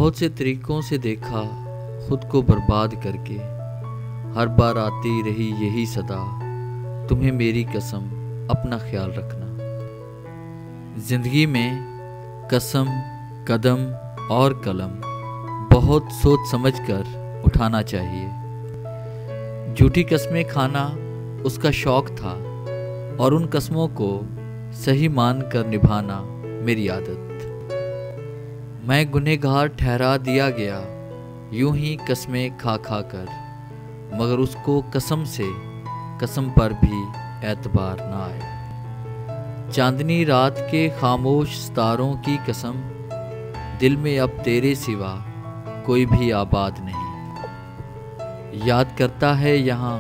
बहुत से तरीकों से देखा खुद को बर्बाद करके, हर बार आती रही यही सदा, तुम्हें मेरी कसम अपना ख्याल रखना। जिंदगी में कसम, कदम और कलम बहुत सोच समझकर उठाना चाहिए। झूठी कस्में खाना उसका शौक था और उन कस्मों को सही मान कर निभाना मेरी आदत। मैं गुनहगार ठहरा दिया गया यूं ही कस्में खा खा कर, मगर उसको कसम से कसम पर भी एतबार न आया। चांदनी रात के खामोश सितारों की कसम, दिल में अब तेरे सिवा कोई भी आबाद नहीं। याद करता है यहाँ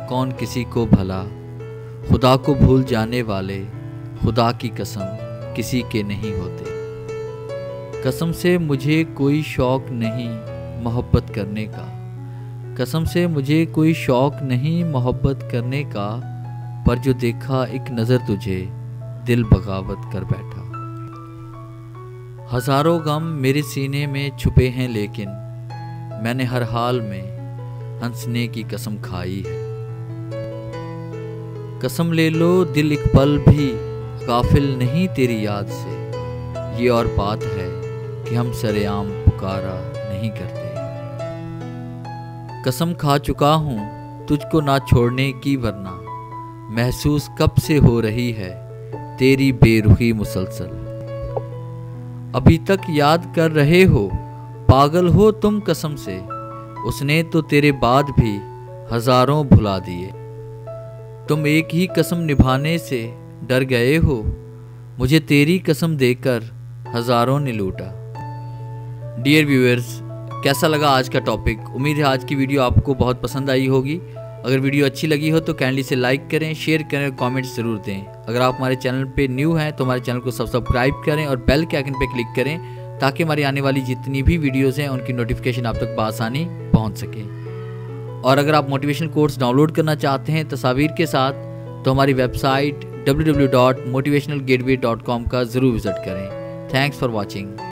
कौन किसी को भला, खुदा को भूल जाने वाले खुदा की कसम किसी के नहीं होते। कसम से मुझे कोई शौक नहीं मोहब्बत करने का, कसम से मुझे कोई शौक नहीं मोहब्बत करने का, पर जो देखा एक नज़र तुझे दिल बगावत कर बैठा। हजारों गम मेरे सीने में छुपे हैं लेकिन मैंने हर हाल में हंसने की कसम खाई है। कसम ले लो दिल एक पल भी गाफिल नहीं तेरी याद से, ये और बात है कि हम सरेआम पुकारा नहीं करते। कसम खा चुका हूँ तुझको ना छोड़ने की, वरना महसूस कब से हो रही है तेरी बेरुखी मुसलसल। अभी तक याद कर रहे हो, पागल हो तुम कसम से, उसने तो तेरे बाद भी हजारों भुला दिए। तुम एक ही कसम निभाने से डर गए हो, मुझे तेरी कसम देकर हजारों ने लूटा। डियर व्यूअर्स, कैसा लगा आज का टॉपिक? उम्मीद है आज की वीडियो आपको बहुत पसंद आई होगी। अगर वीडियो अच्छी लगी हो तो काइंडली से लाइक करें, शेयर करें, कमेंट्स ज़रूर दें। अगर आप हमारे चैनल पे न्यू हैं तो हमारे चैनल को सब्सक्राइब करें और बेल के आइकन पे क्लिक करें, ताकि हमारी आने वाली जितनी भी वीडियोज़ हैं उनकी नोटिफिकेशन आप तक बआसानी पहुँच सके। और अगर आप मोटिवेशनल कोर्स डाउनलोड करना चाहते हैं तस्वीर के साथ, तो हमारी वेबसाइट www.motivationalgateway.com का ज़रूर विज़िट करें। Thanks for watching.